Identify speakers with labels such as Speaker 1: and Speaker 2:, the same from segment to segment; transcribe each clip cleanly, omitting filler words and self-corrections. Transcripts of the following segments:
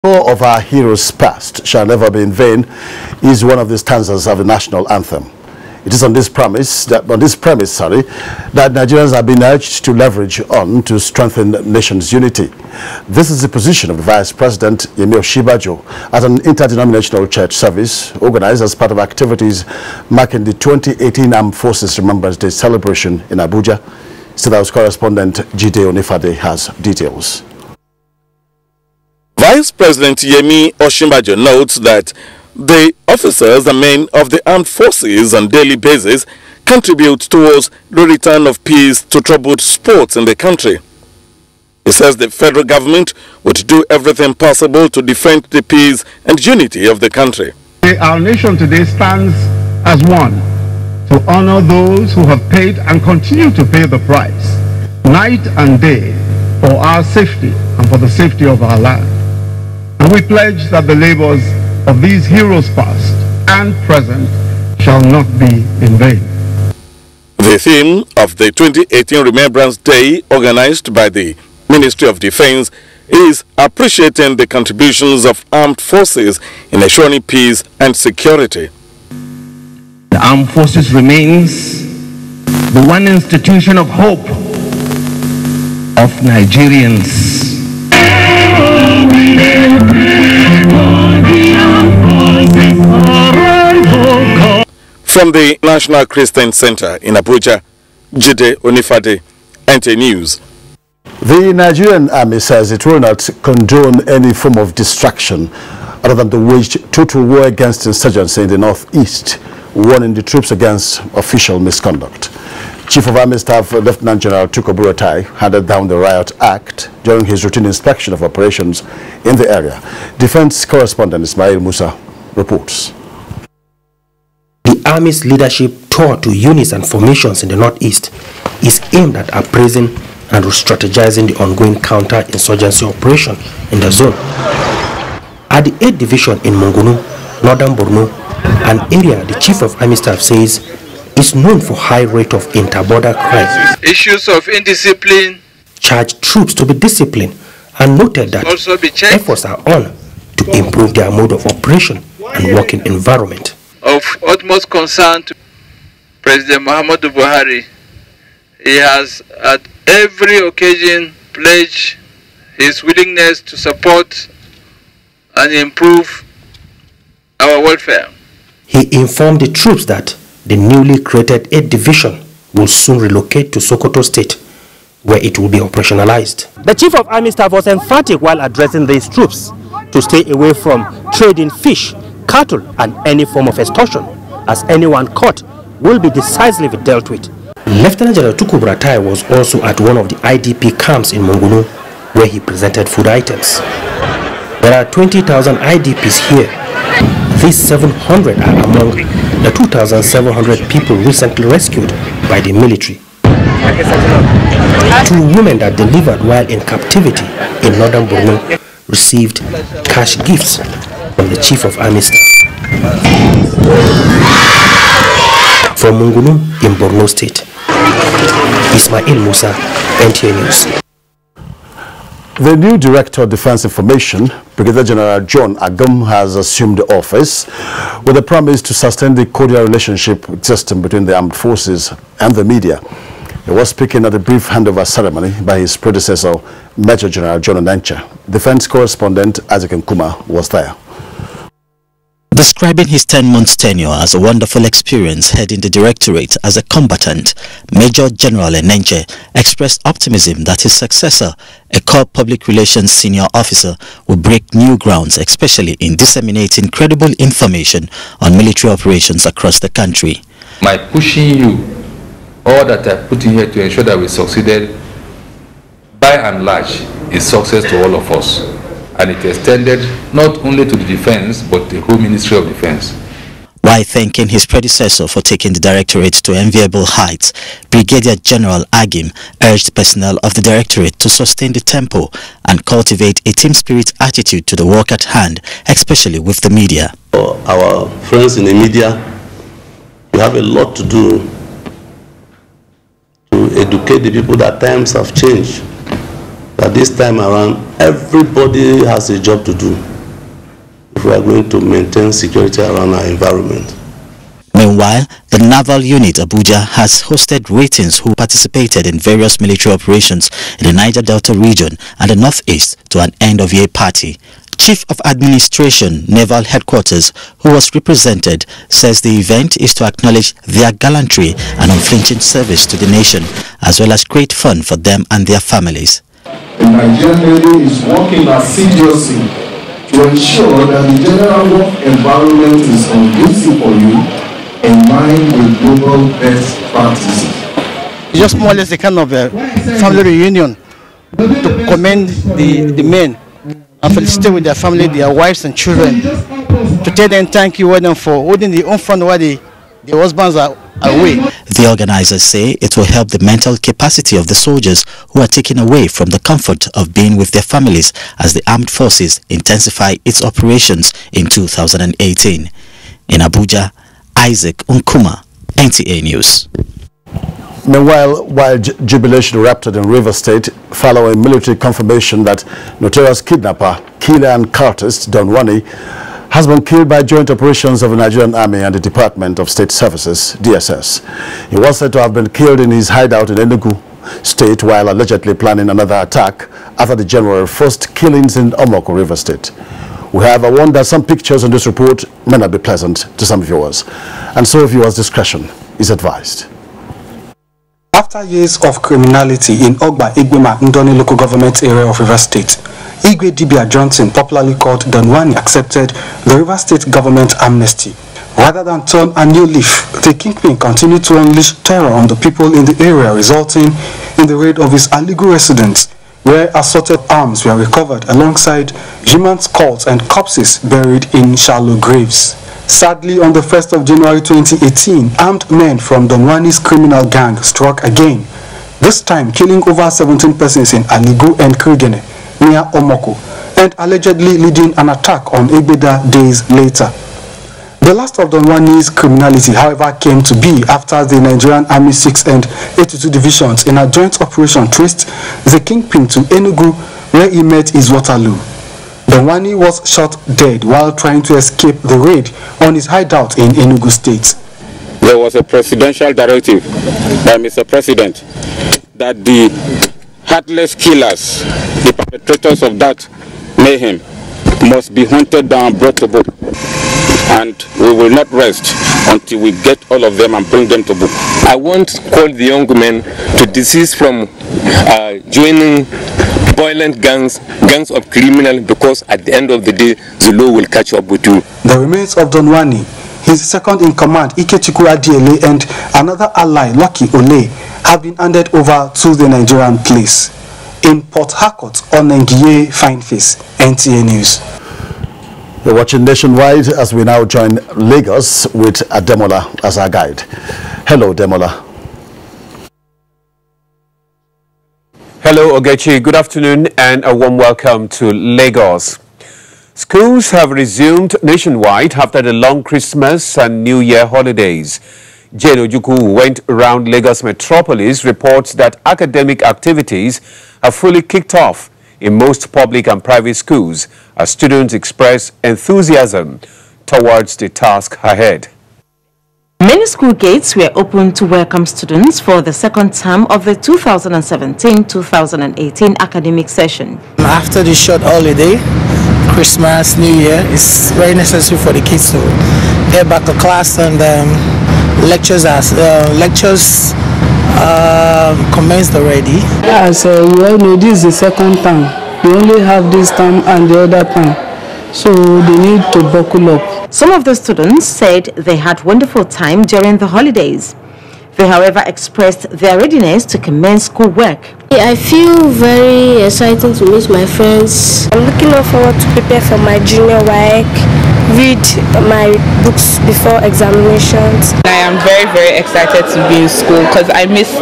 Speaker 1: All of our heroes past shall never be in vain is one of the stanzas of the national anthem. It is on this premise that Nigerians have been urged to leverage on to strengthen the nation's unity. This is the position of the Vice President Yemi Oshibajo at an interdenominational church service organized as part of activities marking the 2018 Armed Forces Remembrance Day celebration in Abuja. State House correspondent Jide Onifade has details.
Speaker 2: Vice President Yemi Oshibajo notes that the officers and men of the armed forces on daily basis contribute towards the return of peace to troubled spots in the country. He says the federal government would do everything possible to defend the peace and unity of the country.
Speaker 3: Our nation today stands as one to honor those who have paid and continue to pay the price night and day for our safety and for the safety of our land. And we pledge that the labors of these heroes past and present shall not be in vain.
Speaker 2: The theme of the 2018 Remembrance Day, organized by the Ministry of Defense, is appreciating the contributions of armed forces in ensuring peace and security.
Speaker 4: The armed forces remains the one institution of hope of Nigerians.
Speaker 2: From the National Christian Center in Abuja, Jide Onifade, NTA News.
Speaker 1: The Nigerian Army says it will not condone any form of distraction other than to wage total war against insurgency in the northeast, warning the troops against official misconduct. Chief of Army Staff Lieutenant General Tukur Buratai handed down the Riot Act during his routine inspection of operations in the area. Defense correspondent Ismail Musa reports.
Speaker 5: The Army's leadership tour to units and formations in the northeast is aimed at appraising and strategizing the ongoing counter-insurgency operation in the zone. At the 8th Division in Mongunu, Northern Borno, an area the Chief of Army Staff says is known for high rate of inter-border crime.
Speaker 6: Issues of indiscipline
Speaker 5: charged troops to be disciplined and noted that efforts are on to improve their mode of operation and working environment.
Speaker 6: Of utmost concern to President Muhammadu Buhari, he has at every occasion pledged his willingness to support and improve our welfare.
Speaker 5: He informed the troops that the newly created 8th Division will soon relocate to Sokoto State, where it will be operationalized. The Chief of Army Staff was emphatic while addressing these troops to stay away from trading fish, cattle and any form of extortion, as anyone caught will be decisively dealt with. Lieutenant General Tukur Buratai was also at one of the IDP camps in Mongunu, where he presented food items. There are 20,000 IDPs here. These 700 are among the 2,700 people recently rescued by the military. 2 women that delivered while in captivity in Northern Borno received cash gifts from the Chief of Army Staff. From Mongunu in Borno State, Ismail Musa, NTA News.
Speaker 1: The new Director of Defense Information, Brigadier General John Agam, has assumed the office with a promise to sustain the cordial relationship existing between the armed forces and the media. He was speaking at a brief handover ceremony by his predecessor, Major General John Onancha. Defense correspondent Isaac Nkuma was there.
Speaker 7: Describing his 10-month tenure as a wonderful experience heading the directorate as a combatant, Major General Onancha expressed optimism that his successor, a core public relations senior officer, will break new grounds, especially in disseminating credible information on military operations across the country.
Speaker 8: My pushing you, all that I put in here to ensure that we succeeded, by and large, is success to all of us. And it extended not only to the defense, but the whole Ministry of Defense.
Speaker 7: While thanking his predecessor for taking the directorate to enviable heights, Brigadier General Agim urged personnel of the directorate to sustain the tempo and cultivate a team spirit attitude to the work at hand, especially with the media.
Speaker 9: For our friends in the media, we have a lot to do to educate the people that times have changed. That this time around, everybody has a job to do. We are going to maintain security around our environment.
Speaker 7: Meanwhile, the Naval Unit Abuja has hosted ratings who participated in various military operations in the Niger Delta region and the Northeast to an end-of-year party. Chief of Administration, Naval Headquarters, who was represented, says the event is to acknowledge their gallantry and unflinching service to the nation, as well as create fun for them and their families.
Speaker 10: The Nigerian Navy is working assiduously to ensure that the general work environment is conducive for you in line with global best practices.
Speaker 11: It's just more or less a kind of a family reunion to commend the men and felicitate with their family, their wives and children, to tell them thank you for holding the home front while the husbands are away.
Speaker 7: The organizers say it will help the mental capacity of the soldiers who are taken away from the comfort of being with their families as the armed forces intensify its operations in 2018. In Abuja, Isaac Nkuma, NTA News.
Speaker 1: Meanwhile, while jubilation erupted in River State following military confirmation that notorious kidnapper, killer and cultist Don Wani has been killed by joint operations of the Nigerian Army and the Department of State Services, DSS. He was said to have been killed in his hideout in Enugu State while allegedly planning another attack after the January 1st killings in Omoko, River State. We have warned that some pictures in this report may not be pleasant to some viewers, and so viewers' discretion is advised.
Speaker 12: After years of criminality in Ogba Igbema Ndoni local government area of River State, Igwe Dibia Johnson, popularly called Don Wani, accepted the River State government amnesty. Rather than turn a new leaf, the kingpin continued to unleash terror on the people in the area, resulting in the raid of his illegal residence, where assorted arms were recovered alongside human skulls and corpses buried in shallow graves. Sadly, on the 1st of January 2018, armed men from Don Wani's criminal gang struck again, this time killing over 17 persons in Aligu and Krigene, near Omoko, and allegedly leading an attack on Egbeda days later. The last of Don Wani's criminality, however, came to be after the Nigerian Army 6 and 82 divisions in a joint operation traced the kingpin to Enugu, where he met his Waterloo. Don Wani was shot dead while trying to escape the raid on his hideout in Enugu State.
Speaker 13: There was a presidential directive by Mr. President that the heartless killers, the perpetrators of that mayhem, must be hunted down and brought to book. And we will not rest until we get all of them and bring them to book.
Speaker 14: I won't call the young men to desist from joining violent gangs of criminals, because at the end of the day, the law will catch up with you.
Speaker 12: The remains of Don Wani, his second in command, Ikechukwu Adiele, and another ally, Lucky Ole, have been handed over to the Nigerian police. In Port Harcourt, Onengiye Fineface, NTA News.
Speaker 1: You're watching Nationwide as we now join Lagos with Ademola as our guide. Hello, Ademola.
Speaker 15: Hello, Ogechi. Good afternoon and a warm welcome to Lagos. Schools have resumed nationwide after the long Christmas and New Year holidays. Jane Ojukwu, who went around Lagos metropolis, reports that academic activities have fully kicked off in most public and private schools as students express enthusiasm towards the task ahead.
Speaker 16: Many school gates were opened to welcome students for the second term of the 2017-2018 academic session.
Speaker 17: After the short holiday, Christmas, New Year, it's very necessary for the kids to get back to class, and lectures commenced already.
Speaker 18: Yeah, so you all know this is the second term. We only have this term and the other term, so they need to buckle up.
Speaker 16: Some of the students said they had wonderful time during the holidays. They, however, expressed their readiness to commence schoolwork.
Speaker 19: I feel very excited to meet my friends. I'm looking forward to prepare for my junior work, read my books before examinations.
Speaker 20: I am very, very excited to be in school because I missed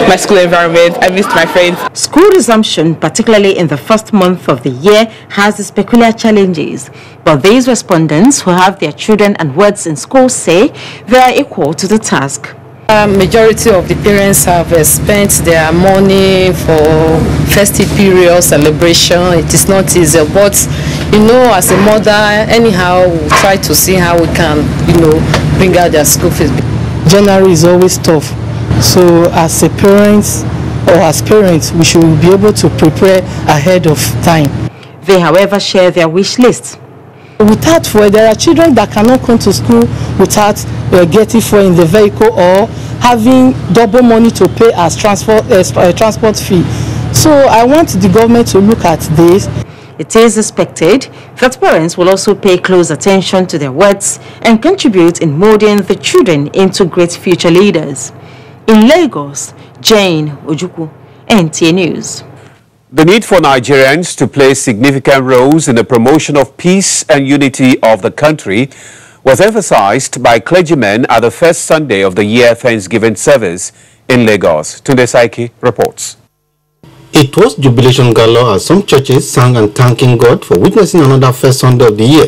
Speaker 20: my school environment, I missed my friends.
Speaker 16: School resumption, particularly in the first month of the year, has its peculiar challenges. But these respondents who have their children and words in school say they are equal to the task.
Speaker 21: Majority of the parents have spent their money for festive period celebration. It is not easy, but you know, as a mother, anyhow, we try to see how we can, you know, bring out their school fees.
Speaker 17: January is always tough, so as a parents or as parents, we should be able to prepare ahead of time.
Speaker 16: They, however, share their wish list.
Speaker 17: Without fuel, there are children that cannot come to school without getting fuel in the vehicle or having double money to pay as transport fee. So I want the government to look at this.
Speaker 16: It is expected that parents will also pay close attention to their words and contribute in molding the children into great future leaders. In Lagos, Jane Ojukwu, NTA News.
Speaker 15: The need for Nigerians to play significant roles in the promotion of peace and unity of the country was emphasized by clergymen at the first Sunday of the year Thanksgiving service in Lagos. Tunde Saiki reports.
Speaker 22: It was jubilation gala as some churches sang and thanking God for witnessing another first Sunday of the year.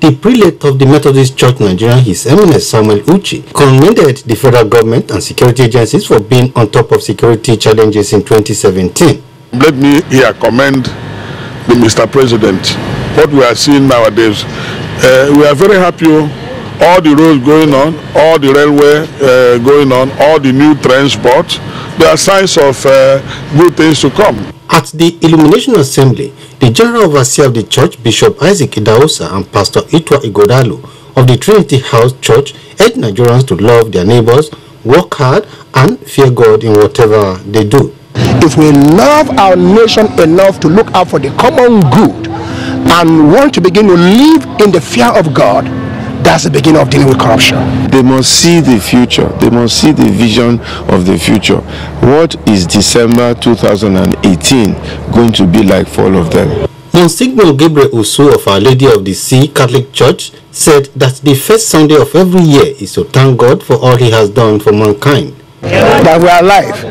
Speaker 22: The prelate of the Methodist Church Nigeria, His Eminence Samuel Uchi, commended the federal government and security agencies for being on top of security challenges in 2017.
Speaker 23: Let me here commend the Mr. President. What we are seeing nowadays, we are very happy. All the roads going on, all the railway going on, all the new transport, there are signs of good things to come.
Speaker 22: At the Illumination Assembly, the General Overseer of the Church, Bishop Isaac Idahosa, and Pastor Itwa Igodalu of the Trinity House Church urged Nigerians to love their neighbors, work hard, and fear God in whatever they do.
Speaker 24: If we love our nation enough to look out for the common good and want to begin to live in the fear of God, that's the beginning of dealing with corruption.
Speaker 25: They must see the future. They must see the vision of the future. What is December 2018 going to be like for all of them?
Speaker 22: Monsignor Gabriel Usu of Our Lady of the Sea Catholic Church said that the first Sunday of every year is to thank God for all He has done for mankind.
Speaker 24: That we are alive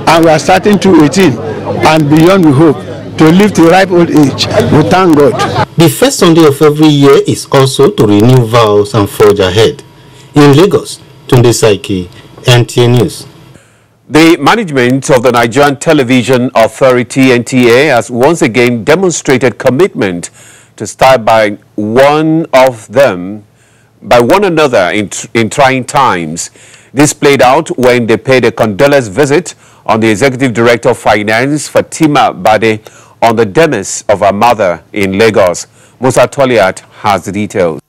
Speaker 24: and we are starting to 18 and beyond, we hope to live to ripe old age. We thank God.
Speaker 22: The first Sunday of every year is also to renew vows and forge ahead. In Lagos, Tunde Saiki, NTA News.
Speaker 15: The management of the Nigerian Television Authority, NTA, has once again demonstrated commitment to stand by one another in trying times. This played out when they paid a condolence visit on the Executive Director of Finance, Fatima Bade, on the demise of her mother in Lagos. Musa Toliat has the details.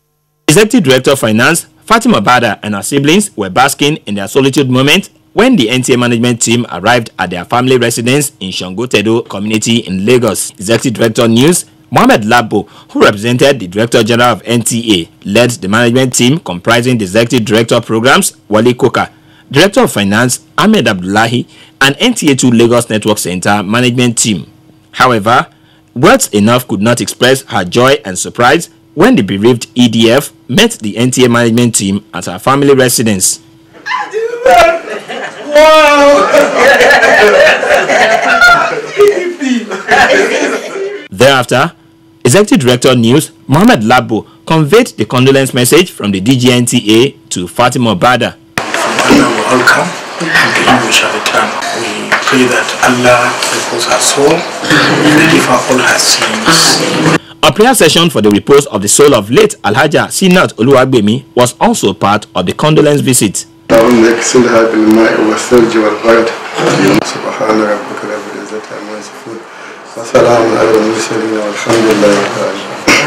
Speaker 26: Executive Director of Finance, Fatima Bada, and her siblings were basking in their solitude moment when the NTA management team arrived at their family residence in Shangotedo community in Lagos. Executive Director News, Mohammed Labo, who represented the Director General of NTA, led the management team comprising the Executive Director of Programs, Wale Koka, Director of Finance, Ahmed Abdullahi, and NTA2 Lagos Network Center management team. However, words enough could not express her joy and surprise when the bereaved EDF met the NTA management team at her family residence. Thereafter, Executive Director News, Mohammed Labo, conveyed the condolence message from the DGNTA to Fatima Bada.
Speaker 27: Welcome, and to you we shall return. We pray that Allah repose her soul and forgive her all her sins.
Speaker 26: A prayer session for the repose of the soul of late Alhaja Sinat Oluwagbemi was also part of the condolence visit.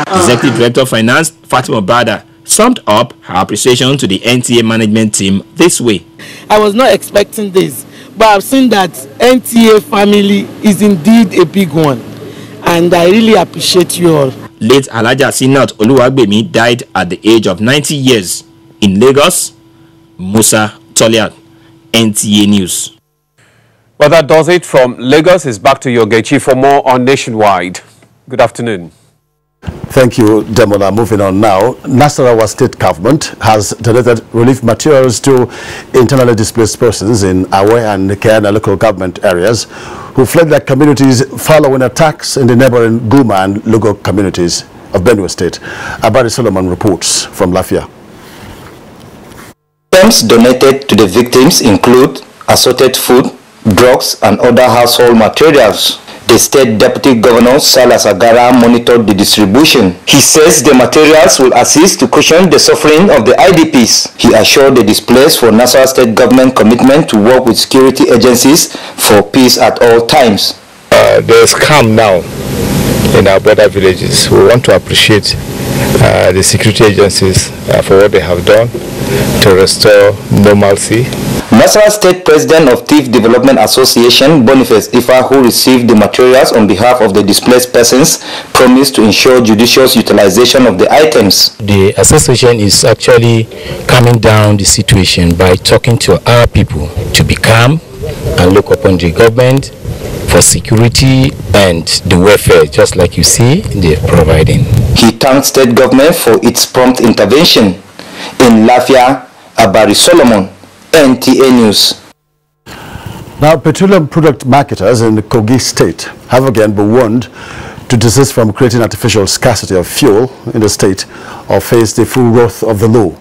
Speaker 26: Executive Director of Finance Fatima Bada summed up her appreciation to the NTA management team this way.
Speaker 17: I was not expecting this, but I've seen that NTA family is indeed a big one, and I really appreciate you all.
Speaker 26: Late Alhaja Sinat Oluwagbemi died at the age of 90 years in Lagos. Musa Toliat, NTA News.
Speaker 15: Well, that does it from Lagos. It's back to Yogechi for more on Nationwide. Good afternoon.
Speaker 1: Thank you, Demola. Moving on now, Nasarawa State Government has donated relief materials to internally displaced persons in Awe and Nikena local government areas who fled their communities following attacks in the neighboring Guma and Lugo communities of Benue State. Abari Solomon reports from Lafia.
Speaker 2: items donated to the victims include assorted food, drugs, and other household materials. The state deputy governor, Salas Agara, monitored the distribution. He says the materials will assist to cushion the suffering of the IDPs. He assured the displaced for Nasarawa state government commitment to work with security agencies for peace at all times.
Speaker 25: There's calm now in our border villages. We want to appreciate the security agencies for what they have done to restore normalcy.
Speaker 2: Nasarawa State President of Thief Development Association, Boniface Ifa, who received the materials on behalf of the displaced persons, promised to ensure judicious utilization of the items.
Speaker 3: The association is actually calming down the situation by talking to our people to be calm and look upon the government for security and the welfare, just like you see they're providing.
Speaker 2: He thanked state government for its prompt intervention. In Lafia, Abari Solomon, NTA News.
Speaker 1: Now, petroleum product marketers in the Kogi state have again been warned to desist from creating artificial scarcity of fuel in the state or face the full wrath of the law.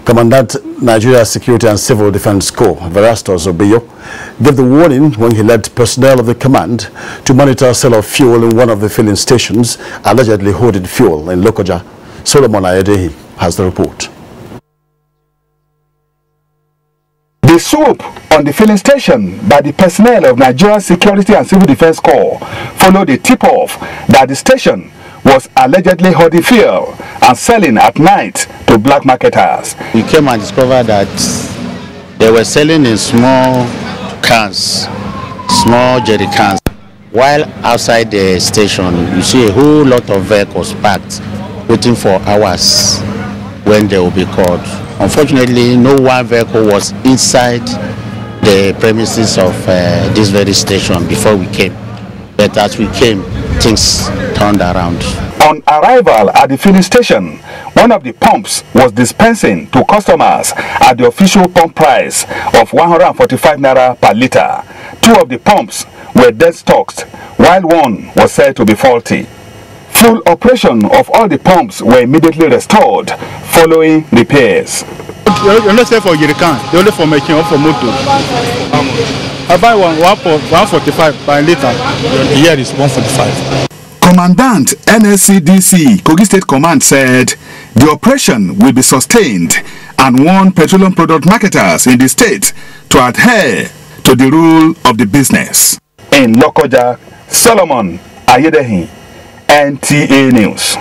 Speaker 1: Commandant Nigeria Security and Civil Defense Corps, Verastos Obeyo, gave the warning when he led personnel of the command to monitor sale of fuel in one of the filling stations allegedly hoarding fuel in Lokoja. Solomon Ayedehi has the report.
Speaker 4: The swoop on the filling station by the personnel of Nigerian Security and Civil Defense Corps followed a tip-off that the station was allegedly hoarding fuel and selling at night to black marketers.
Speaker 5: We came and discovered that they were selling in small cans, small jerry cans. While outside the station, you see a whole lot of vehicles parked, waiting for hours when they will be called. Unfortunately, no one vehicle was inside the premises of this very station before we came. But as we came, things turned around.
Speaker 4: On arrival at the filling station, one of the pumps was dispensing to customers at the official pump price of 145 naira per litre. Two of the pumps were dead stocked, while one was said to be faulty. Full operation of all the pumps were immediately restored following repairs.
Speaker 6: You're not saying for Yerikan, they're only for making or for motor. I buy 145 per litre. Here is 145.
Speaker 4: Commandant NSCDC Kogi State Command said the operation will be sustained and warned petroleum product marketers in the state to adhere to the rule of the business. In Lokoja, Solomon Ayedehi, NTA News.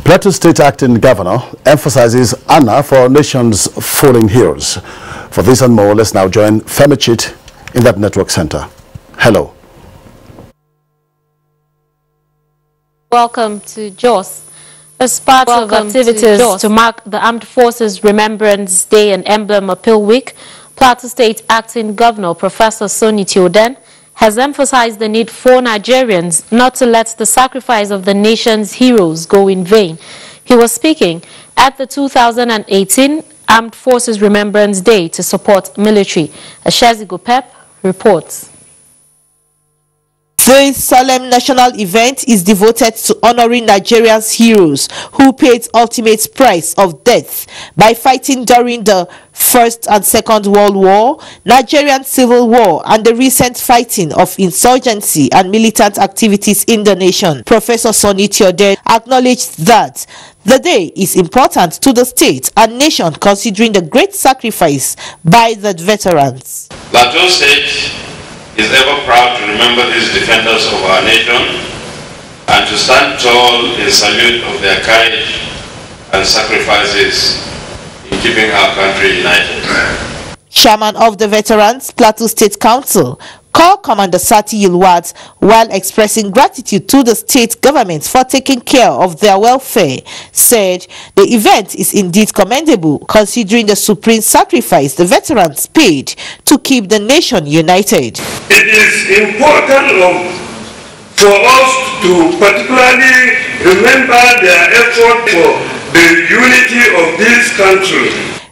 Speaker 1: Plateau State Acting Governor emphasizes honor for our nation's fallen heroes. For this and more, let's now join Femi Chit in that network center. Hello.
Speaker 8: Welcome to Jos. As part of activities to mark the Armed Forces Remembrance Day and Emblem Appeal Week, Plateau State Acting Governor Professor Soni Tioden has emphasized the need for Nigerians not to let the sacrifice of the nation's heroes go in vain. He was speaking at the 2018 Armed Forces Remembrance Day to support military. Ashezi Gopep reports.
Speaker 9: This solemn national event is devoted to honoring Nigerians' heroes who paid ultimate price of death by fighting during the First and Second World War, Nigerian Civil War, and the recent fighting of insurgency and militant activities in the nation. Professor Soni Tioden acknowledged that the day is important to the state and nation considering the great sacrifice by the veterans.
Speaker 28: Plateau State is ever proud to remember these defenders of our nation and to stand tall in salute of their courage and sacrifices in keeping our country united.
Speaker 9: Chairman of the Veterans Plateau State Council, Corps Commander Sati Yilwat, while expressing gratitude to the state government for taking care of their welfare, said the event is indeed commendable considering the supreme sacrifice the veterans paid to keep the nation united.
Speaker 28: It is important for us to particularly remember their effort for the unity of this country.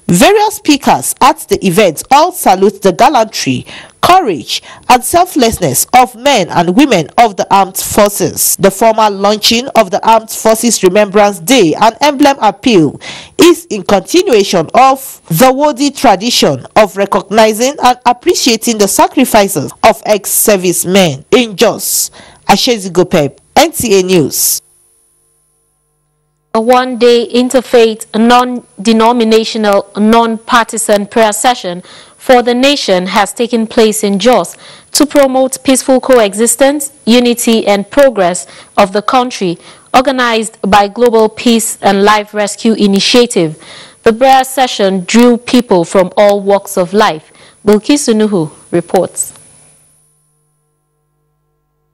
Speaker 9: Various speakers at the event all salute the gallantry, courage, and selflessness of men and women of the armed forces. The formal launching of the Armed Forces Remembrance Day and Emblem Appeal is in continuation of the worthy tradition of recognizing and appreciating the sacrifices of ex-servicemen. In Jos, Ashezigopep, NTA News.
Speaker 8: A one-day interfaith, non-denominational, non-partisan prayer session for the nation has taken place in Jos to promote peaceful coexistence, unity and progress of the country, organized by Global Peace and Life Rescue Initiative. The prayer session drew people from all walks of life. Bilkisu Nuhu reports.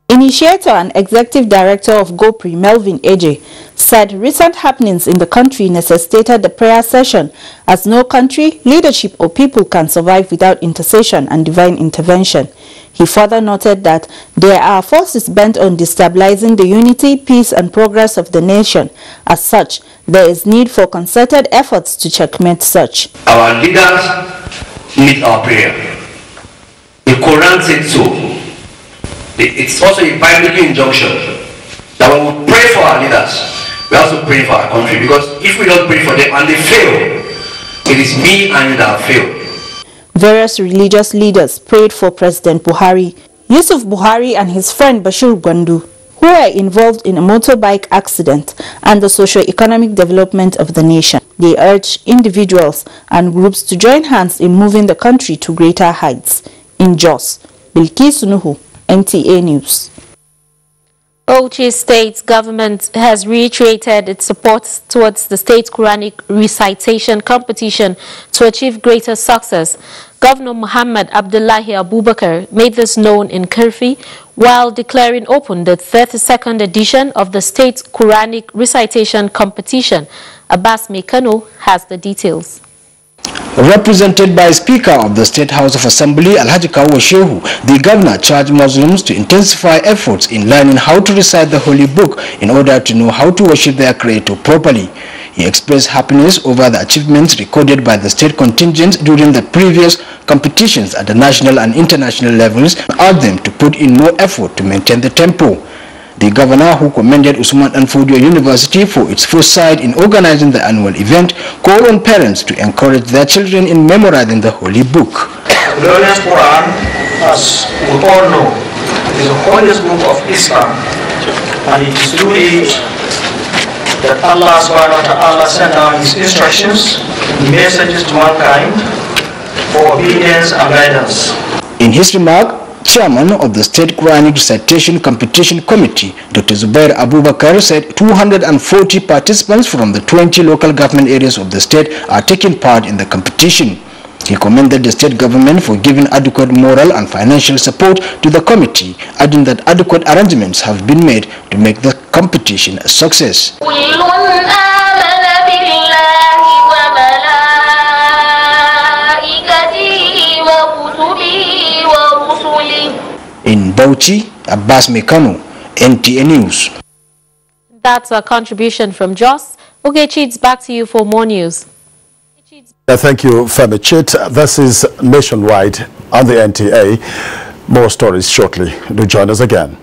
Speaker 7: Initiator and Executive Director of GoPri, Melvin Eje, said recent happenings in the country necessitated the prayer session, as no country, leadership or people can survive without intercession and divine intervention. He further noted that there are forces bent on destabilizing the unity, peace and progress of the nation. As such, there is need for concerted efforts to checkmate such.
Speaker 10: Our leaders need our prayer. The Quran said so. It's also a biblical injunction that when we pray for our leaders, we also pray for our country, because if we don't pray for them and they fail, it is me and you that fail.
Speaker 7: Various religious leaders prayed for President Buhari. Yusuf Buhari and his friend Bashir Gwandu, who were involved in a motorbike accident, and the socio-economic development of the nation. They urged individuals and groups to join hands in moving the country to greater heights. In Jos, Bilkisu Nuhu, NTA News.
Speaker 8: Bauchi State government has reiterated its support towards the state Quranic recitation competition to achieve greater success. Governor Muhammad Abdullahi Abubakar made this known in Kirfi while declaring open the 32nd edition of the state Quranic recitation competition. Abbas Mekano has the details.
Speaker 11: Represented by Speaker of the State House of Assembly Alhaji Kawo Shehu, the governor charged Muslims to intensify efforts in learning how to recite the Holy Book in order to know how to worship their Creator properly. He expressed happiness over the achievements recorded by the state contingent during the previous competitions at the national and international levels and urged them to put in more effort to maintain the tempo. The governor, who commended Usman Danfodio University for its foresight in organizing the annual event, called on parents to encourage their children in memorizing the Holy Book.
Speaker 12: The glorious Quran, as we all know, is the holiest book of Islam, and it is through it that Allah subhanahu wa ta'ala sent down his instructions, messages to mankind for obedience and guidance.
Speaker 11: In his remark, Chairman of the State Quranic Recitation Competition Committee, Dr. Zubair Abubakar, said 240 participants from the 20 local government areas of the state are taking part in the competition. He commended the state government for giving adequate moral and financial support to the committee, adding that adequate arrangements have been made to make the competition a success. In Bauchi, Abbas Mekano, NTA News.
Speaker 8: That's a contribution from Jos. Ogechi, it's back to you for more news.
Speaker 1: Thank you, Femi Chit. This is Nationwide on the NTA. More stories shortly. Do join us again.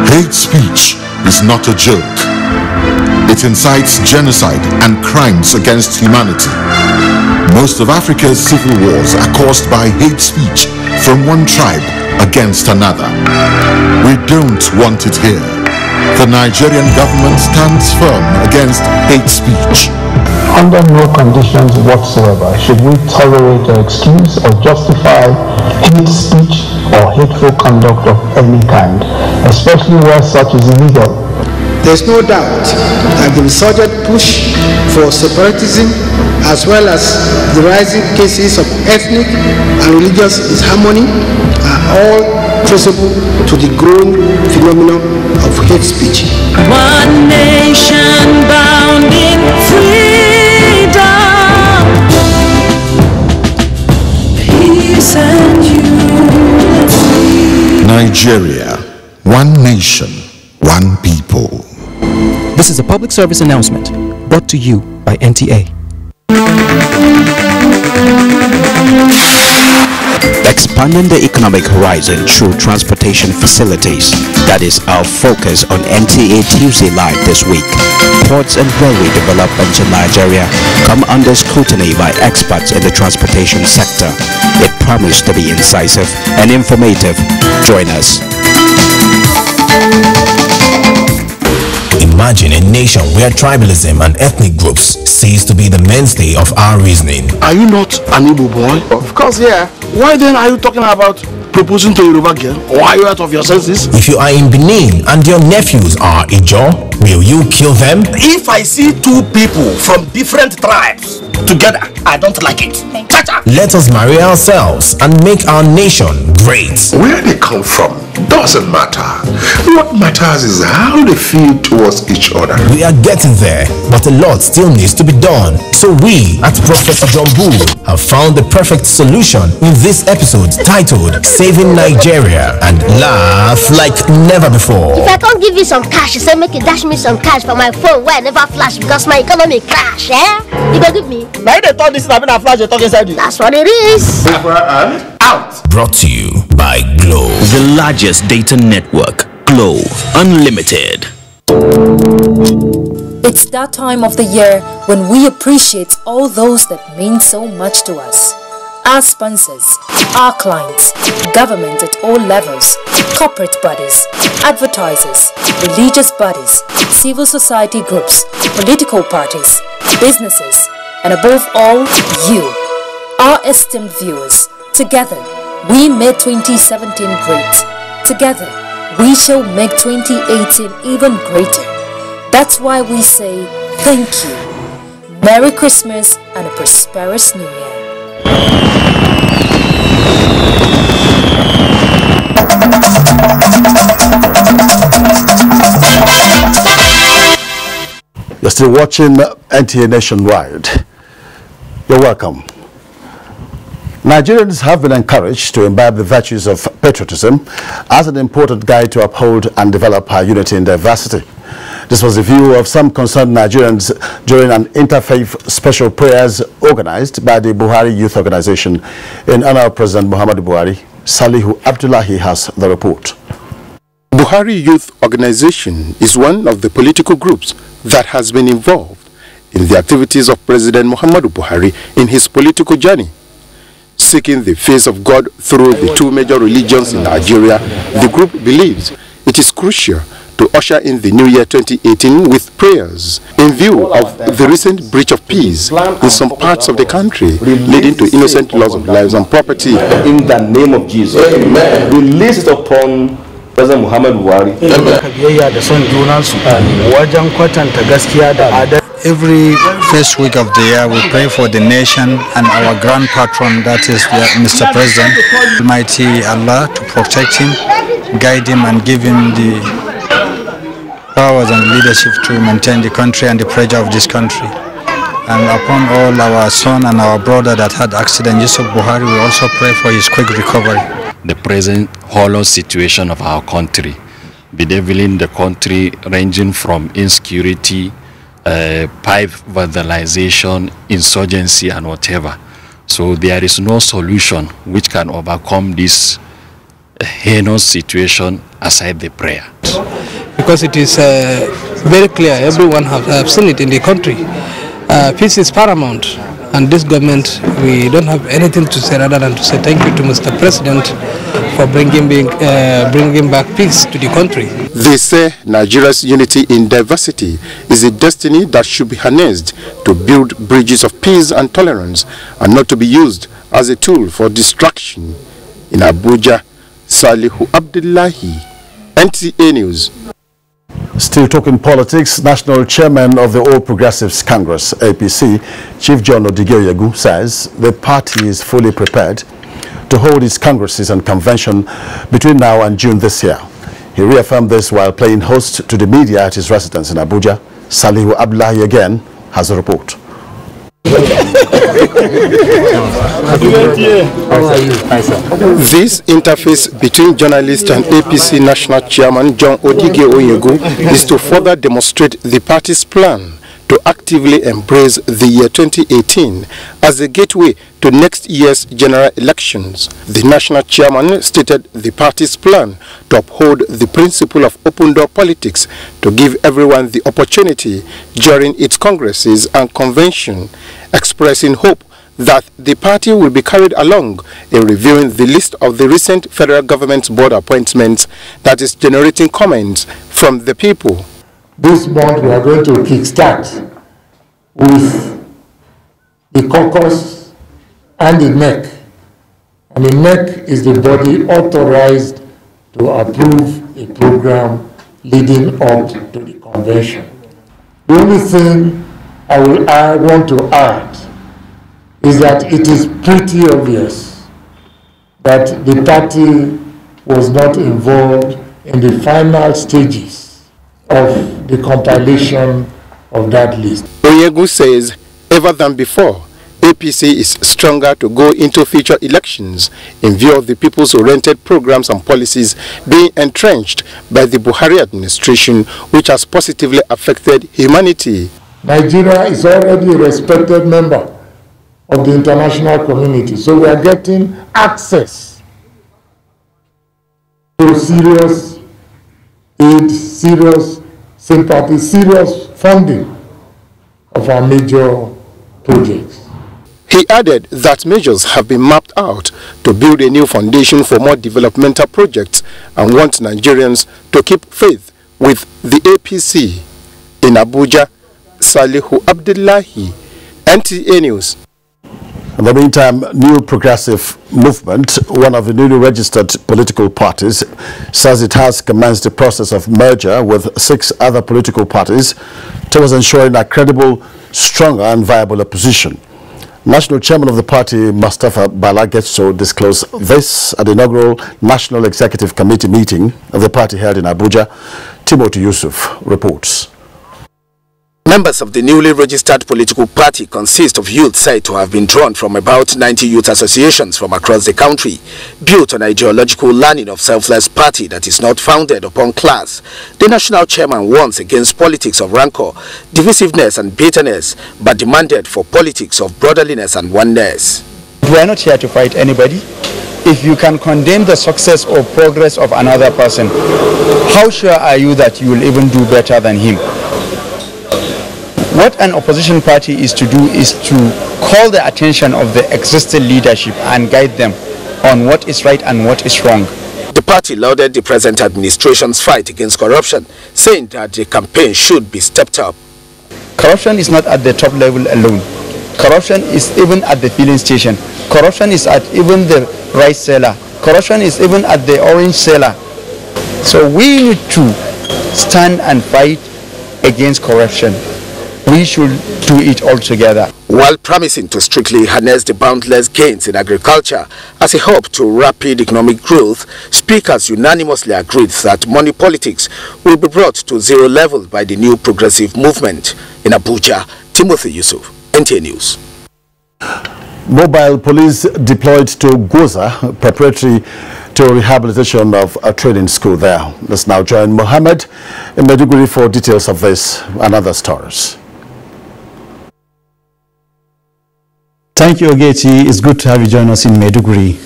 Speaker 13: Hate speech is not a joke. It incites genocide and crimes against humanity. Most of Africa's civil wars are caused by hate speech from one tribe against another. We don't want it here. The Nigerian government stands firm against hate speech.
Speaker 14: Under no conditions whatsoever should we tolerate or excuse or justify hate speech or hateful conduct of any kind, especially where such is illegal.
Speaker 18: There's no doubt that the resurgent push for separatism, as well as the rising cases of ethnic and religious disharmony, are all traceable to the growing phenomenon of hate speech.
Speaker 19: One nation bound in freedom, peace and unity.
Speaker 13: Nigeria, one nation, one people.
Speaker 29: This is a public service announcement brought to you by NTA.
Speaker 16: expanding the economic horizon through transportation facilities. That is our focus on NTA Tuesday Live this week. Ports and railway developments in Nigeria come under scrutiny by experts in the transportation sector. It promised to be incisive and informative. Join us.
Speaker 17: Imagine a nation where tribalism and ethnic groups cease to be the mainstay of our reasoning.
Speaker 20: Are you not an Igbo boy? Of course, yeah. Why then are you talking about proposing to a Yoruba girl? Or are you out of your senses?
Speaker 17: If you are in Benin and your nephews are Ijo, will you kill them?
Speaker 20: If I see two people from different tribes together, I don't like it. Cha-cha.
Speaker 17: Let us marry ourselves and make our nation great.
Speaker 21: Where they come from doesn't matter. What matters is how they feel towards each other.
Speaker 17: We are getting there, but a lot still needs to be done. So we at Professor John Bull have found the perfect solution in this episode titled Saving Nigeria, and laugh like never before.
Speaker 22: If I can't give you some cash, you say make you dash me some cash for my phone where I never flash because my economy crash, eh? You go give me.
Speaker 20: Now they thought this is having a flash, they talk inside you.
Speaker 22: That's what it is.
Speaker 21: Out.
Speaker 17: Brought to you by Glow,
Speaker 16: the largest data network. Glow Unlimited.
Speaker 23: It's that time of the year when we appreciate all those that mean so much to us. Our sponsors, our clients, government at all levels, corporate bodies, advertisers, religious bodies, civil society groups, political parties, businesses, and above all, you, our esteemed viewers. Together, we made 2017 great. Together, we shall make 2018 even greater. That's why we say thank you. Merry Christmas and a prosperous New Year.
Speaker 1: You're still watching NTA Nationwide. You're welcome. Nigerians have been encouraged to imbibe the virtues of patriotism as an important guide to uphold and develop our unity in diversity. This was the view of some concerned Nigerians during an interfaith special prayers organized by the Buhari Youth Organization in honor of President Muhammadu Buhari. Salihu Abdullahi has the report.
Speaker 24: Buhari Youth Organization is one of the political groups that has been involved in the activities of President Muhammadu Buhari in his political journey. Seeking the face of God through the two major religions in Nigeria, the group believes it is crucial to usher in the new year 2018 with prayers in view of the recent breach of peace in some parts of the country, leading to innocent loss of lives and property.
Speaker 26: In the name of Jesus, release it upon President Muhammad Buhari.
Speaker 27: Every first week of the year, we pray for the nation and our grand patron, that is Mr. President, Almighty Allah, to protect him, guide him, and give him the powers and leadership to maintain the country and the pressure of this country. And upon all our son and our brother that had accident, Yusuf Buhari, we also pray for his quick recovery.
Speaker 30: The present hollow situation of our country, bedeviling the country ranging from insecurity, pipe vandalization, insurgency, and whatever. So there is no solution which can overcome this heinous situation aside the prayer.
Speaker 31: Because it is very clear, everyone have seen it in the country. Peace is paramount, and this government, we don't have anything to say rather than to say thank you to Mr. President for bringing back peace to the country.
Speaker 24: They say Nigeria's unity in diversity is a destiny that should be harnessed to build bridges of peace and tolerance, and not to be used as a tool for distraction. In Abuja, Salihu Abdullahi, NTA News.
Speaker 1: Still talking politics, National Chairman of the All Progressives Congress, APC, Chief John Odigoyegu, says the party is fully prepared to hold its congresses and convention between now and June this year. He reaffirmed this while playing host to the media at his residence in Abuja. Salihu Abdullahi again has a report.
Speaker 24: This interface between journalists and APC National Chairman John Odigoyegu is to further demonstrate the party's plan to actively embrace the year 2018 as a gateway to next year's general elections. The national chairman stated the party's plan to uphold the principle of open-door politics to give everyone the opportunity during its congresses and convention, expressing hope that the party will be carried along in reviewing the list of the recent federal government's board appointments that is generating comments from the people.
Speaker 2: This month we are going to kickstart with the caucus and the NEC. And the NEC is the body authorized to approve a program leading up to the convention. The only thing I want to add is that it is pretty obvious that the party was not involved in the final stages of the compilation of that list.
Speaker 24: Oyegu says, ever than before, APC is stronger to go into future elections in view of the people's-oriented programs and policies being entrenched by the Buhari administration, which has positively affected humanity.
Speaker 2: Nigeria is already a respected member of the international community, so we are getting access to serious aid, serious sympathy, serious funding of our major projects.
Speaker 24: He added that measures have been mapped out to build a new foundation for more developmental projects and want Nigerians to keep faith with the APC. In Abuja, Salihu Abdullahi, NTA News.
Speaker 1: In the meantime, New Progressive Movement, one of the newly registered political parties, says it has commenced the process of merger with 6 other political parties towards ensuring a credible, stronger and viable opposition. National Chairman of the party, Mustafa Balagetso, disclosed this at the inaugural National Executive Committee meeting of the party held in Abuja. Timothy Yusuf reports.
Speaker 3: Members of the newly registered political party consist of youth said to have been drawn from about 90 youth associations from across the country, built on ideological learning of selfless party that is not founded upon class. The national chairman warns against politics of rancor, divisiveness and bitterness, but demanded for politics of brotherliness and oneness.
Speaker 4: We are not here to fight anybody. If you can condemn the success or progress of another person, how sure are you that you will even do better than him? What an opposition party is to do is to call the attention of the existing leadership and guide them on what is right and what is wrong.
Speaker 3: The party lauded the present administration's fight against corruption, saying that the campaign should be stepped up.
Speaker 4: Corruption is not at the top level alone. Corruption is even at the filling station. Corruption is at even the rice seller. Corruption is even at the orange seller. So we need to stand and fight against corruption. We should do it all together.
Speaker 3: While promising to strictly harness the boundless gains in agriculture as a hope to rapid economic growth, speakers unanimously agreed that money politics will be brought to zero level by the New Progressive Movement. In Abuja, Timothy Yusuf, NTA News.
Speaker 1: Mobile police deployed to Gwoza, preparatory to rehabilitation of a training school there. Let's now join Mohammed in Maiduguri for details of this and other stories.
Speaker 5: Thank you, Ogechi. It's good to have you join us in Maiduguri.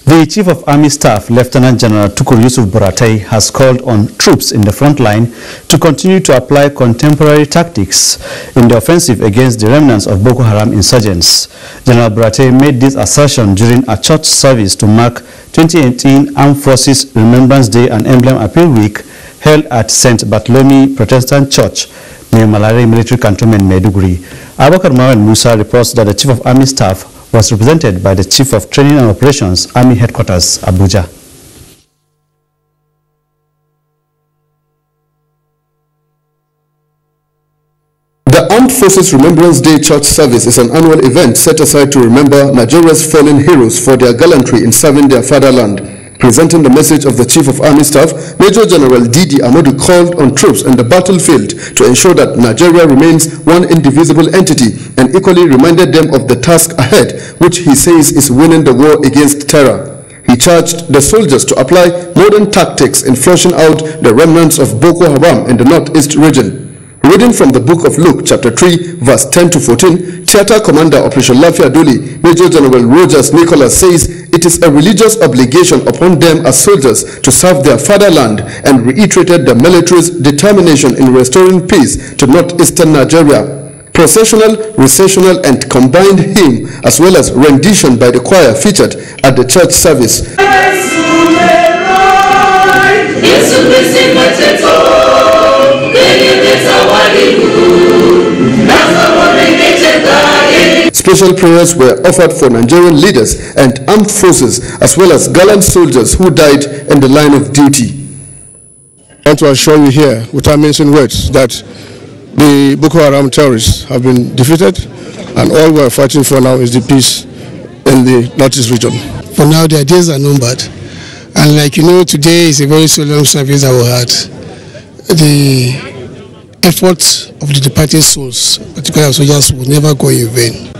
Speaker 5: The Chief of Army Staff, Lieutenant General Tukur Yusuf Buratai, has called on troops in the front line to continue to apply contemporary tactics in the offensive against the remnants of Boko Haram insurgents. General Buratai made this assertion during a church service to mark 2018 Armed Forces Remembrance Day and Emblem Appeal Week held at St. Bartholomew Protestant Church, near Malare Military Cantonment, Maiduguri. Abubakar Mohamed Musa reports that the Chief of Army Staff was represented by the Chief of Training and Operations, Army Headquarters, Abuja.
Speaker 6: The Armed Forces Remembrance Day Church Service is an annual event set aside to remember Nigeria's fallen heroes for their gallantry in serving their fatherland. Presenting the message of the Chief of Army Staff, Major General Didi Amadu called on troops in the battlefield to ensure that Nigeria remains one indivisible entity and equally reminded them of the task ahead, which he says is winning the war against terror. He charged the soldiers to apply modern tactics in flushing out the remnants of Boko Haram in the northeast region. Reading from the book of Luke, chapter 3, verse 10 to 14, Theatre Commander Operation Lafia Doli, Major General Rogers Nicholas says it is a religious obligation upon them as soldiers to serve their fatherland, and reiterated the military's determination in restoring peace to northeastern Nigeria. Processional, recessional, and combined hymn, as well as rendition by the choir, featured at the church service. Special prayers were offered for Nigerian leaders and armed forces, as well as gallant soldiers who died in the line of duty.
Speaker 7: I want to assure you here, without mentioning words, that the Boko Haram terrorists have been defeated, and all we are fighting for now is the peace in the northeast region.
Speaker 8: For now, their days are numbered, and like you know, today is a very solemn service that we had. The efforts of the departed souls, particularly soldiers, will never go in vain.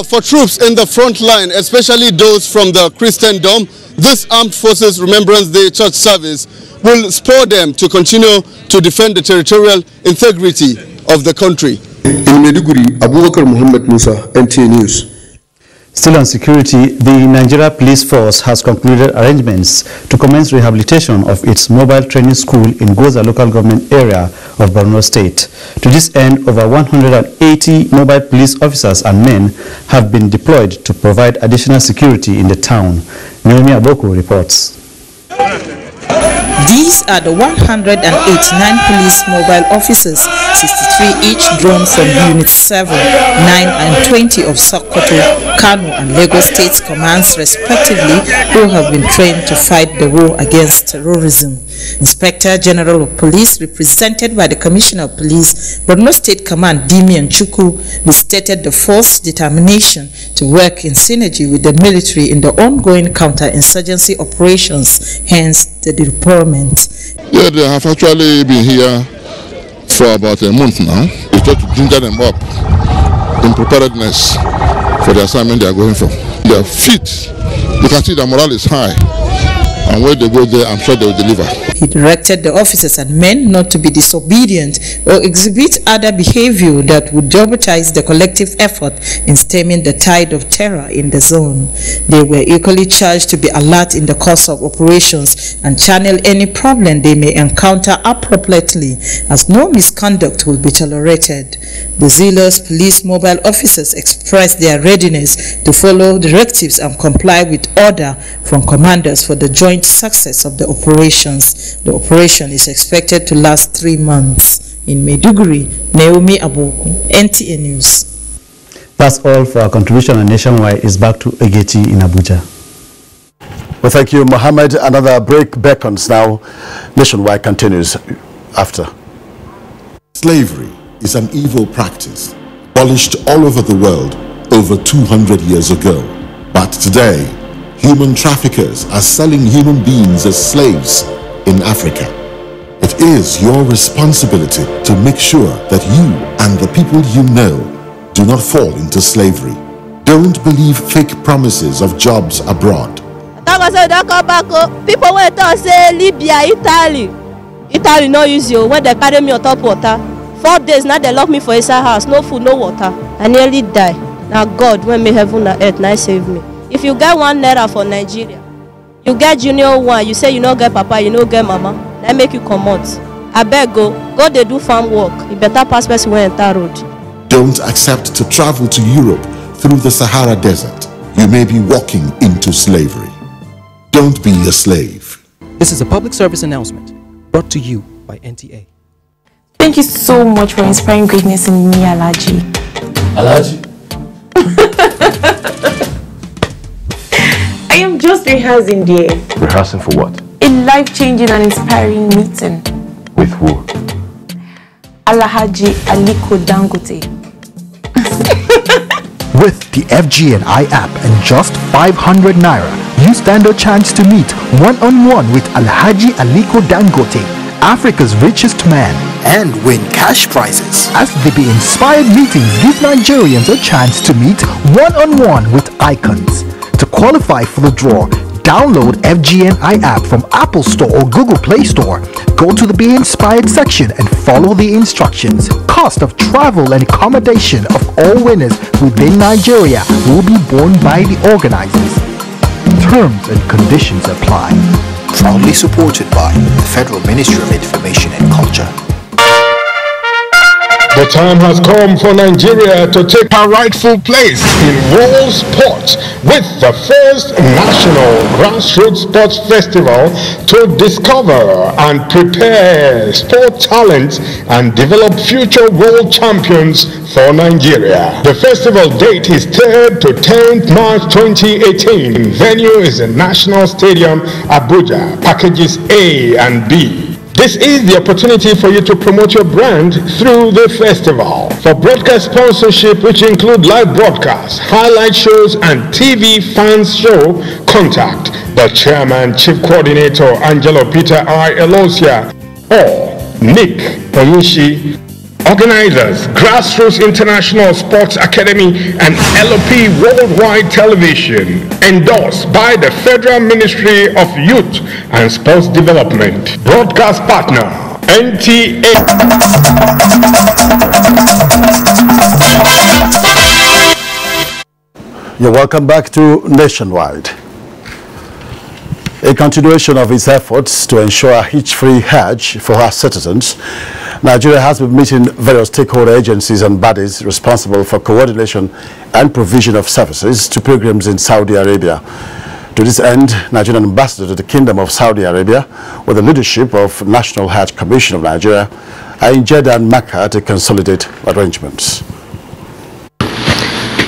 Speaker 6: For troops in the front line, especially those from the Christendom, this Armed Forces Remembrance Day church service will spur them to continue to defend the territorial integrity of the country. In Maiduguri, Abubakar Muhammad Musa, NTA News.
Speaker 5: Still on security, the Nigeria Police Force has concluded arrangements to commence rehabilitation of its mobile training school in Gwoza local government area of Borno State. To this end, over 180 mobile police officers and men have been deployed to provide additional security in the town. Naomi Aboko reports.
Speaker 9: These are the 189 police mobile officers, 63 each drawn from Unit 7, 9 and 20 of Sokoto, Kano and Lagos State commands respectively, who have been trained to fight the war against terrorism. Inspector General of Police, represented by the Commissioner of Police, Borno State Command Dimian Chukwu, stated the force's determination to work in synergy with the military in the ongoing counter-insurgency operations, hence the deployment.
Speaker 10: Yeah, they have actually been here for about a month now. We try to ginger them up in preparedness for the assignment they are going for. They are fit. You can see the morale is high. And when they go there, I'm sure they will deliver.
Speaker 9: He directed the officers and men not to be disobedient or exhibit other behavior that would jeopardize the collective effort in stemming the tide of terror in the zone. They were equally charged to be alert in the course of operations and channel any problem they may encounter appropriately, as no misconduct will be tolerated. The zealous police mobile officers expressed their readiness to follow directives and comply with order from commanders for the joint success of the operations. The operation is expected to last 3 months. In Maiduguri, Naomi Aboku, NTA News.
Speaker 5: That's all for our contribution on Nationwide. Is back to Egeti in Abuja.
Speaker 1: Well, thank you, Mohammed. Another break beckons now. Nationwide continues after.
Speaker 13: Slavery is an evil practice, abolished all over the world over 200 years ago. But today, human traffickers are selling human beings as slaves in Africa. It is your responsibility to make sure that you and the people you know do not fall into slavery. Don't believe fake promises of jobs abroad.
Speaker 11: People went to say Libya, Italy no use you when they carry me on top water. 4 days now they lock me for inside house, no food, no water. I nearly die. Now God, when me heaven and earth, now save me. If you get 1 naira for Nigeria, you get junior 1, you say you no get papa, you no get mama, that make you come out. I beg go they do farm work. You better pass person when enter road.
Speaker 13: Don't accept to travel to Europe through the Sahara Desert. You may be walking into slavery. Don't be a slave.
Speaker 29: This is a public service announcement brought to you by NTA.
Speaker 12: Thank you so much for inspiring greatness in me, Alaji.
Speaker 26: Alaji?
Speaker 12: I am just rehearsing there.
Speaker 26: Rehearsing for what?
Speaker 12: A life-changing and inspiring meeting.
Speaker 26: With who?
Speaker 12: Alhaji Aliko Dangote.
Speaker 14: With the FG&I app and just 500 Naira, you stand a chance to meet one-on-one with Alhaji Aliko Dangote, Africa's richest man, and win cash prizes. As the Be Inspired meetings give Nigerians a chance to meet one-on-one with icons. To qualify for the draw, Download FGNI app from Apple Store or Google Play Store. Go to the Be Inspired section and follow the instructions. Cost of travel and accommodation of all winners within Nigeria will be borne by the organizers. Terms and conditions apply.
Speaker 15: Proudly supported by the Federal Ministry of Information and Culture.
Speaker 16: The time has come for Nigeria to take her rightful place in world sports with the first national grassroots sports festival to discover and prepare sport talents and develop future world champions for Nigeria. The festival date is 3rd to 10th March 2018. Venue is the National Stadium, Abuja, packages A and B. This is the opportunity for you to promote your brand through the festival. For broadcast sponsorship, which include live broadcasts, highlight shows, and TV fans show, contact the Chairman, Chief Coordinator, Angelo Peter I. Elosia, or Nick Onyushi. Organizers, Grassroots International Sports Academy and LOP Worldwide Television, endorsed by the Federal Ministry of Youth and Sports Development. Broadcast partner, NTA.
Speaker 1: You're welcome back to Nationwide. A continuation of its efforts to ensure a hitch-free Hajj for her citizens, Nigeria has been meeting various stakeholder agencies and bodies responsible for coordination and provision of services to pilgrims in Saudi Arabia. To this end, Nigerian ambassador to the Kingdom of Saudi Arabia, with the leadership of National Hajj Commission of Nigeria, are in Jeddah and Mecca to consolidate arrangements.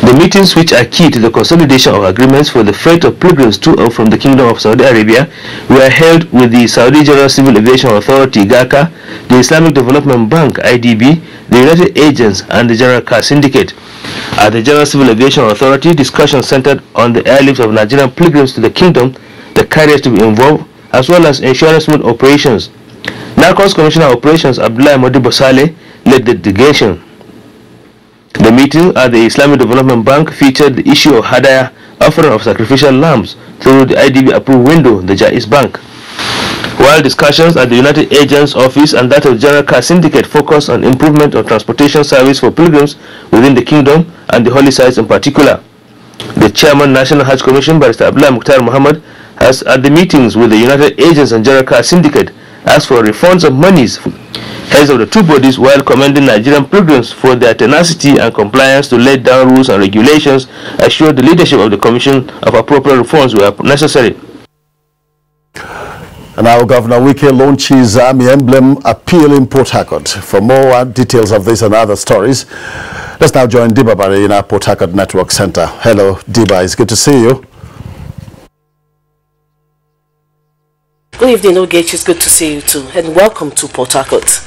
Speaker 26: The meetings, which are key to the consolidation of agreements for the freight of pilgrims to and from the Kingdom of Saudi Arabia, were held with the Saudi General Civil Aviation Authority (GACA), the Islamic Development Bank (IDB), the United Agents, and the General Car Syndicate. At the General Civil Aviation Authority, discussions centered on the airlifts of Nigerian pilgrims to the Kingdom, the carriers to be involved, as well as ensuring smooth operations. NARCOS Commissioner of Operations Abdullah Modibo Saleh led the delegation. The meeting at the Islamic Development Bank featured the issue of hadaya, offering of sacrificial lambs, through the IDB approved window, the Jaiz Bank. While discussions at the United Agents Office and that of General Car Syndicate focused on improvement of transportation service for pilgrims within the Kingdom and the holy sites in particular. The Chairman, National Hajj Commission, Barrister Abdullah Mukhtar Muhammad, has at the meetings with the United Agents and General Car Syndicate asked for refunds of monies. Heads of the two bodies, while commending Nigerian pilgrims for their tenacity and compliance to laid down rules and regulations, assured the leadership of the Commission of appropriate reforms were necessary.
Speaker 1: And now Governor Wike launches Army emblem appeal in Port Harcourt. For more details of this and other stories, let's now join Diba Bari in our Port Harcourt Network Center. Hello, Diba. It's good to see you.
Speaker 17: Good evening, Ogechi. It's good to see you too, and welcome to Port Harcourt.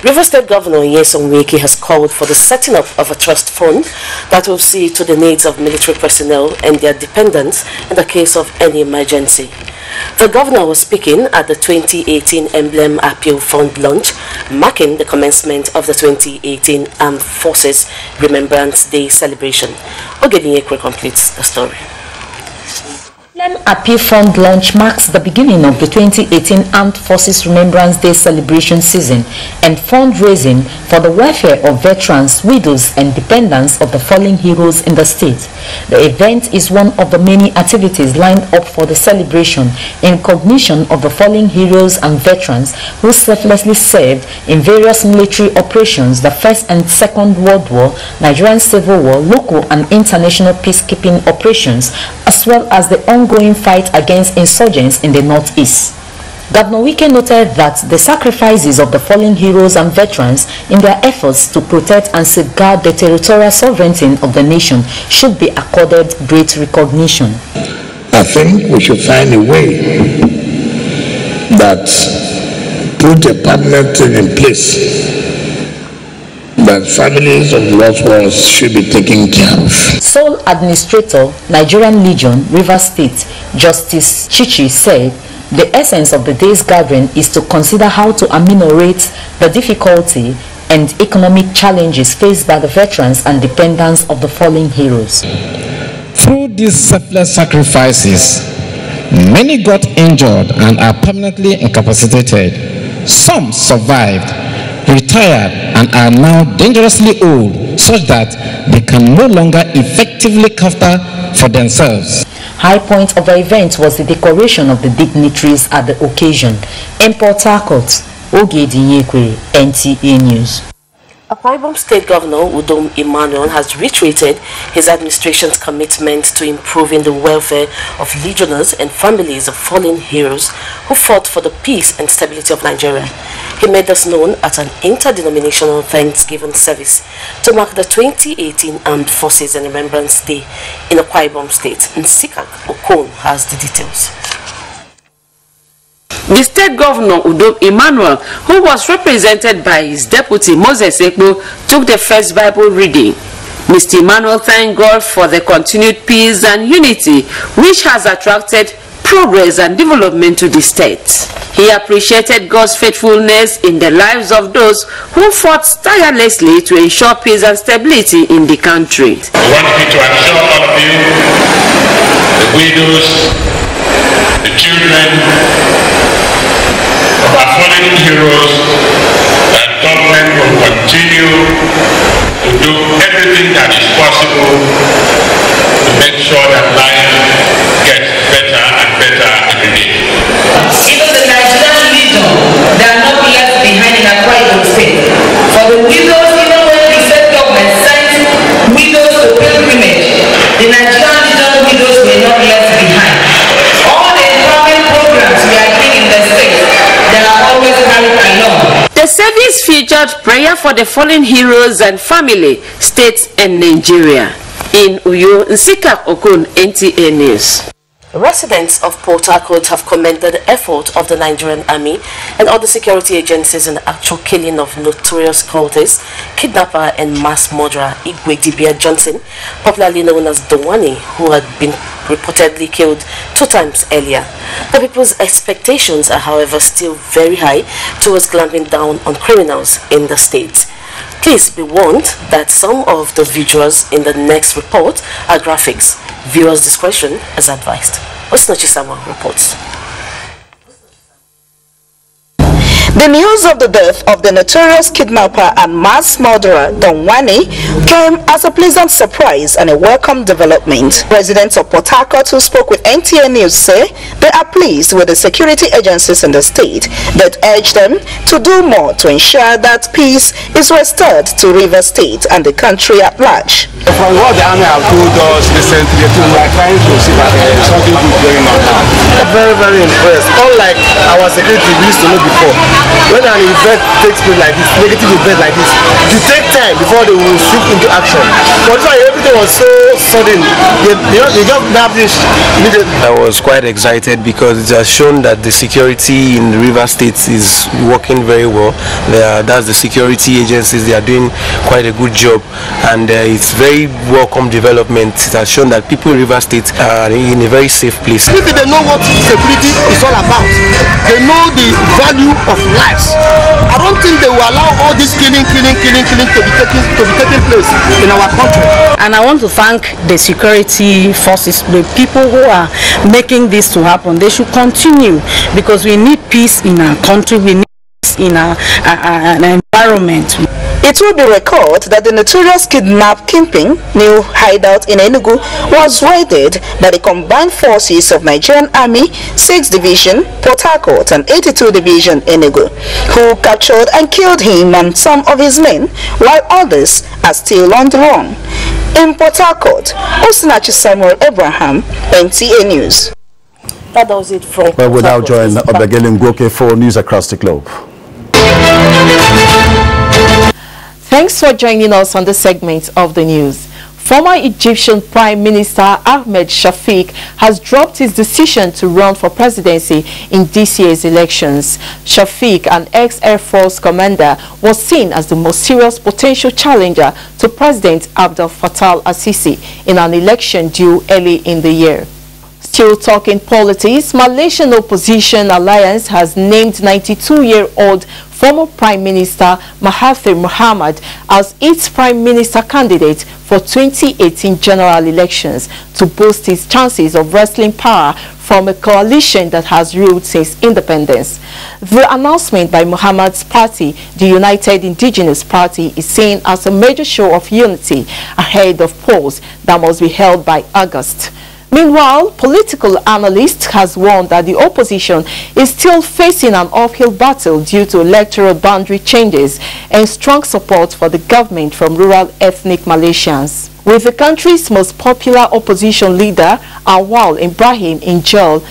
Speaker 17: River State Governor Nyesom Wike has called for the setting up of a trust fund that will see to the needs of military personnel and their dependents in the case of any emergency. The governor was speaking at the 2018 Emblem Appeal Fund launch, marking the commencement of the 2018 Armed Forces Remembrance Day celebration. Ogedinyekwe completes the story.
Speaker 18: Appeal Fund launch marks the beginning of the 2018 Armed Forces Remembrance Day celebration season and fundraising for the welfare of veterans, widows, and dependents of the fallen heroes in the state. The event is one of the many activities lined up for the celebration in recognition of the fallen heroes and veterans who selflessly served in various military operations, the First and Second World War, Nigerian Civil War, local and international peacekeeping operations, as well as the ongoing fight against insurgents in the Northeast. Governor Wike noted that the sacrifices of the fallen heroes and veterans in their efforts to protect and safeguard the territorial sovereignty of the nation should be accorded great recognition.
Speaker 19: I think we should find a way that put a permanent thing in place that families of lost ones should be taken care of.
Speaker 18: Sole Administrator, Nigerian Legion, Rivers State, Justice Chichi said the essence of the day's gathering is to consider how to ameliorate the difficulty and economic challenges faced by the veterans and dependents of the fallen heroes.
Speaker 19: Through these selfless sacrifices,
Speaker 2: Many got injured and are permanently incapacitated. Some survived, retired, and are now dangerously old, such that they can no longer effectively cover for themselves.
Speaker 18: High point of the event was the decoration of the dignitaries at the occasion. In Port Harcourt, Ogedi Nyekwe, NTA News.
Speaker 17: Akwa Ibom State Governor Udom Emmanuel has reiterated his administration's commitment to improving the welfare of legionnaires and families of fallen heroes who fought for the peace and stability of Nigeria. He made this known at an interdenominational Thanksgiving service to mark the 2018 Armed Forces and Remembrance Day in Akwa Ibom State. Nsikak Okon has the details.
Speaker 20: The state governor, Udom Emmanuel, who was represented by his deputy, Moses Ekpo, took the first Bible reading. Mr. Emmanuel thanked God for the continued peace and unity which has attracted progress and development to the state. He appreciated God's faithfulness in the lives of those who fought tirelessly to ensure peace and stability in the country.
Speaker 21: I want me to assure all of you, the widows, the children of our fallen heroes, that government will continue to do everything that is possible to make sure that life gets better and better every day.
Speaker 22: Even the Nigerian Legion, they are not left behind in Akwa Ibom State. For the widows, even when the state government sent widows to pilgrimage, the Nigerian Legion widows were not left behind. All the empowerment programs we are doing in the state, they are always carried along.
Speaker 20: The service featured prayer for the fallen heroes and family, states and Nigeria. In Uyo, Nsikak Okun, NTA News.
Speaker 17: Residents of Port Harcourt have commended the effort of the Nigerian Army and other security agencies in the actual killing of notorious cultist, kidnapper and mass murderer Igwe Johnson, popularly known as Don Wani, who had been reportedly killed 2 times earlier. The people's expectations are, however, still very high towards clamping down on criminals in the state. Please be warned that some of the visuals in the next report are graphics. Viewers' discretion is advised. Osinochi Sama reports.
Speaker 9: The news of the death of the notorious kidnapper and mass murderer Don Wani came as a pleasant surprise and a welcome development. Residents of Port Harcourt who spoke with NTA News say they are pleased with the security agencies in the state, but urge them to do more to ensure that peace is restored to Rivers State and the country at large.
Speaker 23: From what the army have told us recently, we are trying to see that something good going on now. Very, very impressed. Unlike our security we used to know before. When an event takes place like this, negative event like this, it take time before they will shift into action. But everything was so sudden. You just have this immediately.
Speaker 24: I was quite excited because it has shown that the security in the River State is working very well. That's the security agencies, they are doing quite a good job, and it's very welcome development. It has shown that people in River State are in a very safe place.
Speaker 23: If they know what security is all about, they know the value of lives. I don't think they will allow all this killing to be taking place in our country.
Speaker 25: And I want to thank the security forces, the people who are making this to happen. They should continue, because we need peace in our country, we need peace in our environment.
Speaker 9: It will be recalled that the notorious kidnap kingpin, new hideout in Enugu, was raided by the combined forces of Nigerian Army, 6th Division, Port Harcourt and 82 Division Enugu, who captured and killed him and some of his men, while others are still on the run. In Port Harcourt, Osinachi Samuel Abraham, NTA News.
Speaker 17: That was it from
Speaker 1: Well, we now join Obiageli Ngwoke for news across the globe.
Speaker 27: Thanks for joining us on this segment of the news. Former Egyptian Prime Minister Ahmed Shafik has dropped his decision to run for presidency in this year's elections. Shafik, an ex-Air Force commander, was seen as the most serious potential challenger to President Abdel Fattah al-Sisi in an election due early in the year. Still talking politics, Malaysian Opposition Alliance has named 92-year-old former Prime Minister Mahathir Mohamad as its Prime Minister candidate for 2018 general elections to boost his chances of wresting power from a coalition that has ruled since independence. The announcement by Mohamad's party, the United Indigenous Party, is seen as a major show of unity ahead of polls that must be held by August. Meanwhile, political analysts has warned that the opposition is still facing an uphill battle due to electoral boundary changes and strong support for the government from rural ethnic Malaysians. With the country's most popular opposition leader, Awal Ibrahim, in jail